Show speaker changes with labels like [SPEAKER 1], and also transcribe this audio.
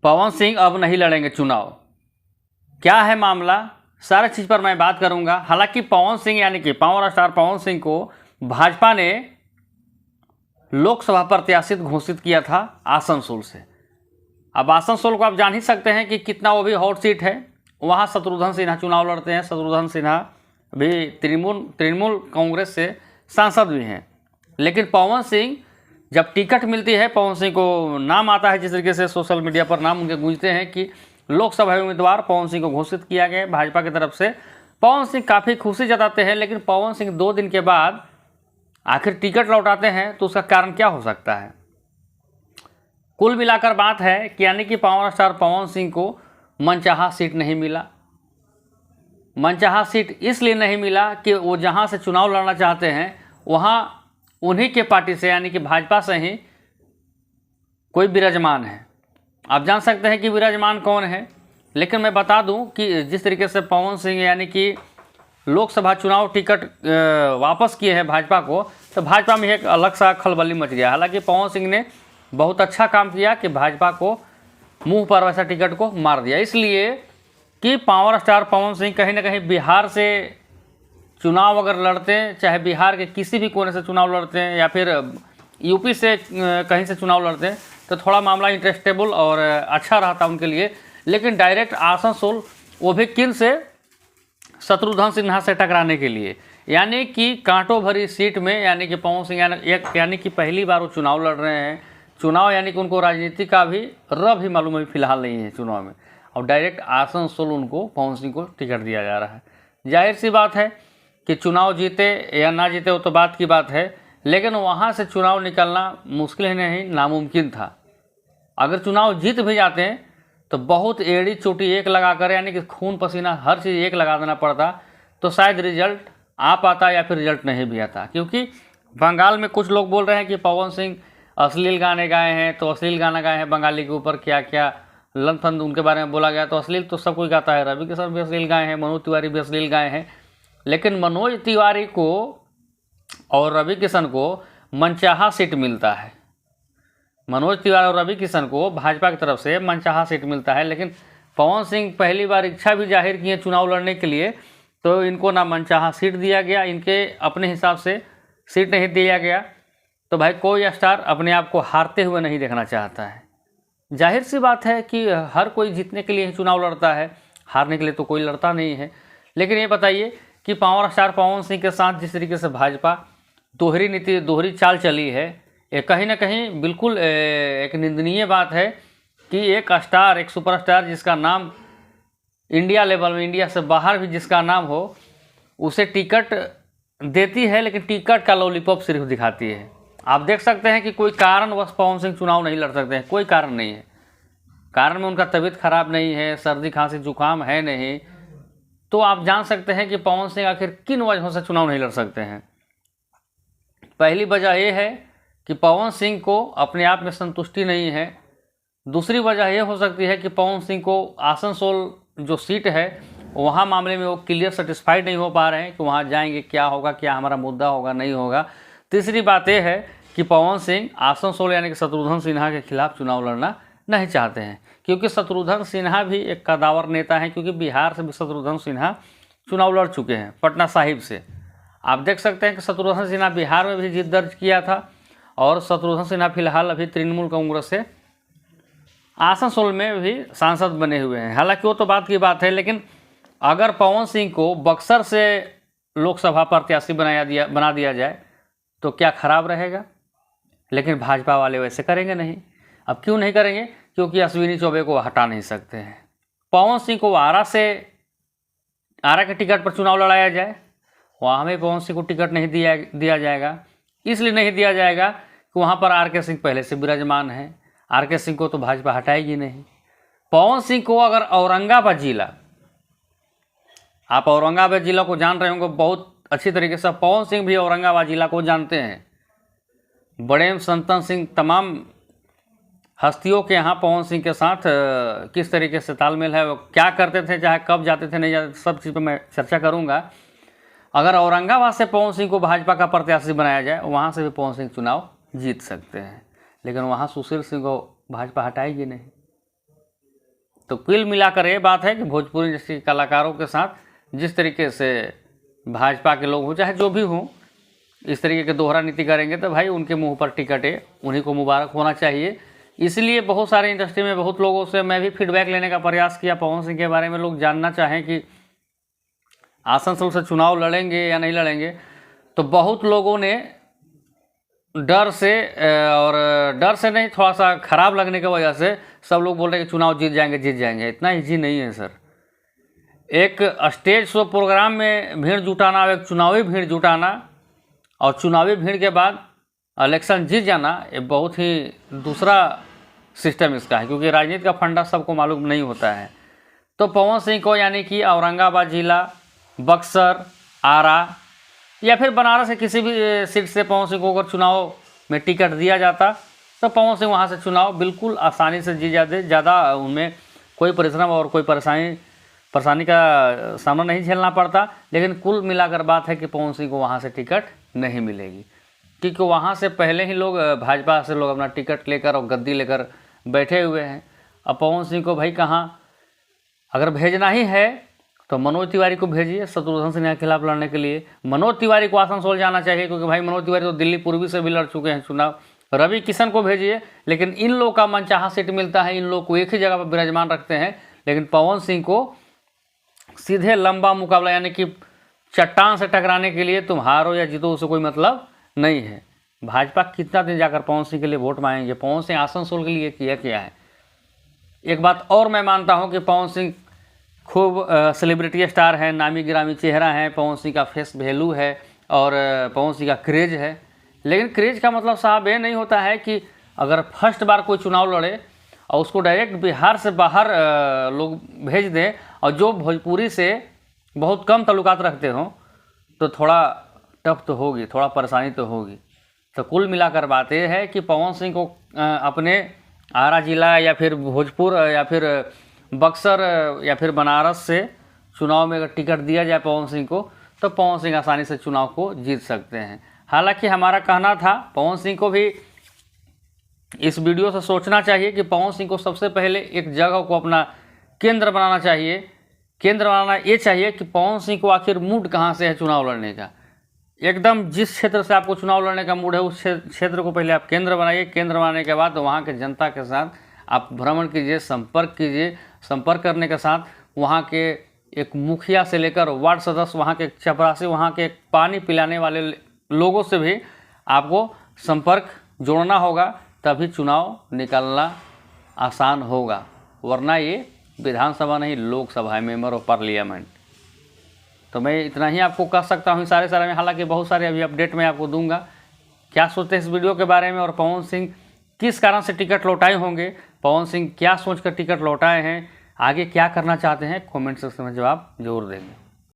[SPEAKER 1] पवन सिंह अब नहीं लड़ेंगे चुनाव। क्या है मामला, सारी चीज़ पर मैं बात करूंगा। हालांकि पवन सिंह यानी कि पावर स्टार पवन सिंह को भाजपा ने लोकसभा प्रत्याशी घोषित किया था आसनसोल से। अब आसनसोल को आप जान ही सकते हैं कि कितना वो भी हॉट सीट है। वहाँ शत्रुघ्न सिन्हा चुनाव लड़ते हैं। शत्रुघ्न सिन्हा भी तृणमूल कांग्रेस से सांसद भी हैं। लेकिन पवन सिंह, जब टिकट मिलती है, पवन सिंह को नाम आता है, जिस तरीके से सोशल मीडिया पर नाम उनके गूंजते हैं कि लोकसभा उम्मीदवार पवन सिंह को घोषित किया गया भाजपा की तरफ से, पवन सिंह काफ़ी खुशी जताते हैं। लेकिन पवन सिंह 2 दिन के बाद आखिर टिकट लौटाते हैं, तो उसका कारण क्या हो सकता है? कुल मिलाकर बात है कि यानी कि पावर स्टार पवन सिंह को मनचाहा सीट नहीं मिला। मनचाहा सीट इसलिए नहीं मिला कि वो जहां से चुनाव लड़ना चाहते हैं वहां उन्हीं के पार्टी से यानी कि भाजपा से ही कोई विराजमान है। आप जान सकते हैं कि विराजमान कौन है, लेकिन मैं बता दूं कि जिस तरीके से पवन सिंह यानी कि लोकसभा चुनाव टिकट वापस किए हैं भाजपा को, तो भाजपा में एक अलग सा खलबली मच गया। हालांकि पवन सिंह ने बहुत अच्छा काम किया कि भाजपा को मुंह पर वैसा टिकट को मार दिया, इसलिए कि पावर स्टार पवन सिंह कहीं ना कहीं बिहार से चुनाव अगर लड़ते हैं, चाहे बिहार के किसी भी कोने से चुनाव लड़ते हैं या फिर यूपी से कहीं से चुनाव लड़ते हैं, तो थोड़ा मामला इंटरेस्टेबल और अच्छा रहता उनके लिए। लेकिन डायरेक्ट आसनसोल, वो भी किन से? शत्रुघ्न सिन्हा से टकराने के लिए, यानी कि कांटों भरी सीट में, यानी कि पवन सिंह यानी कि पहली बार वो चुनाव लड़ रहे हैं। चुनाव यानी कि उनको राजनीति का भी भी मालूम है फिलहाल नहीं है चुनाव में, और डायरेक्ट आसनसोल उनको पवन सिंह को टिकट दिया जा रहा है। जाहिर सी बात है कि चुनाव जीते या ना जीते वो तो बात की बात है, लेकिन वहाँ से चुनाव निकलना मुश्किल ही नहीं, नामुमकिन था। अगर चुनाव जीत भी जाते हैं तो बहुत एड़ी चोटी एक लगाकर, यानी कि खून पसीना हर चीज़ एक लगा देना पड़ता, तो शायद रिजल्ट आ पाता या फिर रिजल्ट नहीं भी आता। क्योंकि बंगाल में कुछ लोग बोल रहे हैं कि पवन सिंह अश्लील गाने गाए हैं, तो अश्लील गाना गाए हैं बंगाली के ऊपर, क्या क्या लंथन उनके बारे में बोला गया। तो अश्लील तो सब कोई गाता है, रवि किशन भी अश्लील गाए हैं, मनोज तिवारी भी अश्लील गाए हैं। लेकिन मनोज तिवारी को और रवि किशन को मनचाहा सीट मिलता है। मनोज तिवारी और रवि किशन को भाजपा की तरफ से मनचाहा सीट मिलता है, लेकिन पवन सिंह पहली बार इच्छा भी जाहिर किए चुनाव लड़ने के लिए, तो इनको ना मनचाहा सीट दिया गया, इनके अपने हिसाब से सीट नहीं दिया गया। तो भाई कोई स्टार अपने आप को हारते हुए नहीं देखना चाहता है। जाहिर सी बात है कि हर कोई जीतने के लिए चुनाव लड़ता है, हारने के लिए तो कोई लड़ता नहीं है। लेकिन ये बताइए कि पावर स्टार पवन सिंह के साथ जिस तरीके से भाजपा दोहरी नीति, दोहरी चाल चली है, ये कहीं ना कहीं बिल्कुल एक निंदनीय बात है कि एक स्टार, एक सुपरस्टार जिसका नाम इंडिया लेवल में, इंडिया से बाहर भी जिसका नाम हो, उसे टिकट देती है, लेकिन टिकट का लॉलीपॉप सिर्फ दिखाती है। आप देख सकते हैं कि कोई कारणवश पवन सिंह चुनाव नहीं लड़ सकते हैं, कोई कारण नहीं है। कारण में उनका तबीयत खराब नहीं है, सर्दी खांसी जुकाम है नहीं, तो आप जान सकते हैं कि पवन सिंह आखिर किन वजहों से चुनाव नहीं लड़ सकते हैं। पहली वजह यह है कि पवन सिंह को अपने आप में संतुष्टि नहीं है। दूसरी वजह यह हो सकती है कि पवन सिंह को आसनसोल जो सीट है वहाँ मामले में वो क्लियर सेटिस्फाइड नहीं हो पा रहे हैं कि वहाँ जाएंगे क्या होगा, क्या हमारा मुद्दा होगा, नहीं होगा। तीसरी बात यह है कि पवन सिंह आसनसोल यानी कि शत्रुघ्न सिन्हा के खिलाफ चुनाव लड़ना नहीं चाहते हैं, क्योंकि शत्रुघ्न सिन्हा भी एक कदावर नेता हैं, क्योंकि बिहार से भी शत्रुघ्न सिन्हा चुनाव लड़ चुके हैं, पटना साहिब से। आप देख सकते हैं कि शत्रुघ्न सिन्हा बिहार में भी जीत दर्ज किया था, और शत्रुघ्न सिन्हा फिलहाल अभी तृणमूल कांग्रेस से आसनसोल में भी सांसद बने हुए हैं। हालांकि वो तो बात की बात है, लेकिन अगर पवन सिंह को बक्सर से लोकसभा प्रत्याशी बना दिया जाए तो क्या खराब रहेगा? लेकिन भाजपा वाले वैसे करेंगे नहीं। अब क्यों नहीं करेंगे? क्योंकि अश्विनी चौबे को हटा नहीं सकते हैं। पवन सिंह को आरा के टिकट पर चुनाव लड़ाया जाए, वहाँ में पवन सिंह को टिकट नहीं दिया जाएगा। इसलिए नहीं दिया जाएगा कि वहाँ पर आर के सिंह पहले से विराजमान है। आर के सिंह को तो भाजपा हटाएगी नहीं। पवन सिंह को अगर औरंगाबाद जिला, आप औरंगाबाद जिला को जान रहे होंगे बहुत अच्छी तरीके से, पवन सिंह भी औरंगाबाद जिला को जानते हैं। बड़े संतन सिंह, तमाम हस्तियों के यहाँ पवन सिंह के साथ किस तरीके से तालमेल है, वो क्या करते थे, चाहे कब जाते थे नहीं जाते, सब चीज़ पर मैं चर्चा करूँगा। अगर औरंगाबाद से पवन सिंह को भाजपा का प्रत्याशी बनाया जाए, वहाँ से भी पवन सिंह चुनाव जीत सकते हैं, लेकिन वहाँ सुशील सिंह को भाजपा हटाएगी नहीं। तो कुल मिलाकर ये बात है कि भोजपुरी इंडस्ट्री के कलाकारों के साथ जिस तरीके से भाजपा के लोग हों चाहे जो भी हों, इस तरीके के दोहरा नीति करेंगे तो भाई उनके मुंह पर टिकट है, उन्हीं को मुबारक होना चाहिए। इसलिए बहुत सारे इंडस्ट्री में बहुत लोगों से मैं भी फीडबैक लेने का प्रयास किया पवन सिंह के बारे में। लोग जानना चाहें कि आसनसोल से चुनाव लड़ेंगे या नहीं लड़ेंगे, तो बहुत लोगों ने डर से नहीं, थोड़ा सा खराब लगने की वजह से सब लोग बोल रहे हैं कि चुनाव जीत जाएंगे। इतना ईजी नहीं है सर। एक स्टेज शो प्रोग्राम में भीड़ जुटाना, एक चुनावी भीड़ जुटाना और चुनावी भीड़ के बाद इलेक्शन जीत जाना, ये बहुत ही दूसरा सिस्टम इसका है, क्योंकि राजनीति का फंडा सबको मालूम नहीं होता है। तो पवन सिंह को यानी कि औरंगाबाद जिला, बक्सर, आरा या फिर बनारस से किसी भी सीट से पवन सिंह को अगर चुनाव में टिकट दिया जाता तो पवन सिंह वहाँ से चुनाव बिल्कुल आसानी से जीत जाते। ज़्यादा उनमें कोई परिश्रम और कोई परेशानी का सामना नहीं झेलना पड़ता। लेकिन कुल मिलाकर बात है कि पवन सिंह को वहाँ से टिकट नहीं मिलेगी, क्योंकि वहाँ से पहले ही लोग भाजपा से लोग अपना टिकट लेकर और गद्दी लेकर बैठे हुए हैं। अब पवन सिंह को भाई कहाँ, अगर भेजना ही है तो मनोज तिवारी को भेजिए शत्रुघ्न सिन्हा के खिलाफ लड़ने के लिए। मनोज तिवारी को आसनसोल जाना चाहिए, क्योंकि भाई मनोज तिवारी तो दिल्ली पूर्वी से भी लड़ चुके हैं चुनाव। रवि किशन को भेजिए, लेकिन इन लोग का मनचाहा सीट मिलता है, इन लोग को एक ही जगह पर विराजमान रखते हैं। लेकिन पवन सिंह को सीधे लंबा मुकाबला यानी कि चट्टान से टकराने के लिए तुम हारो या जीतो उससे कोई मतलब नहीं है। भाजपा कितना दिन जाकर पवन सिंह के लिए वोट मांगेंगे? पवन सिंह आसनसोल के लिए किया क्या है? एक बात और मैं मानता हूं कि पवन सिंह खूब सेलिब्रिटी स्टार है, नामी गिरामी चेहरा है, पवन सिंह का फेस वैल्यू है और पवन सिंह का क्रेज है। लेकिन क्रेज का मतलब साहब ये नहीं होता है कि अगर फर्स्ट बार कोई चुनाव लड़े और उसको डायरेक्ट बिहार से बाहर लोग भेज दें और जो भोजपुरी से बहुत कम ताल्लुकात रखते हों, तो थोड़ा टफ तो होगी, थोड़ा परेशानी तो होगी। तो कुल मिलाकर बात यह है कि पवन सिंह को अपने आरा जिला या फिर भोजपुर या फिर बक्सर या फिर बनारस से चुनाव में अगर टिकट दिया जाए पवन सिंह को, तो पवन सिंह आसानी से चुनाव को जीत सकते हैं। हालांकि हमारा कहना था पवन सिंह को भी इस वीडियो से सोचना चाहिए कि पवन सिंह को सबसे पहले एक जगह को अपना केंद्र बनाना चाहिए। केंद्र बनाना ये चाहिए कि पवन सिंह को आखिर मूड कहाँ से है चुनाव लड़ने का। एकदम जिस क्षेत्र से आपको चुनाव लड़ने का मूड है उस क्षेत्र को पहले आप केंद्र बनाइए। केंद्र बनाने के बाद वहाँ के जनता के साथ आप भ्रमण कीजिए, संपर्क कीजिए। संपर्क करने के साथ वहाँ के एक मुखिया से लेकर वार्ड सदस्य, वहाँ के चपरासी, वहाँ के पानी पिलाने वाले लोगों से भी आपको संपर्क जोड़ना होगा, तभी चुनाव निकालना आसान होगा। वरना ये विधानसभा नहीं, लोकसभा है, मेंबर ऑफ पार्लियामेंट। तो मैं इतना ही आपको कह सकता हूँ सारे में। हालांकि बहुत सारे अभी अपडेट मैं आपको दूंगा। क्या सोचते हैं इस वीडियो के बारे में और पवन सिंह किस कारण से टिकट लौटाए होंगे, पवन सिंह क्या सोचकर टिकट लौटाए हैं, आगे क्या करना चाहते हैं, कमेंट सेक्शन में जवाब जरूर देंगे।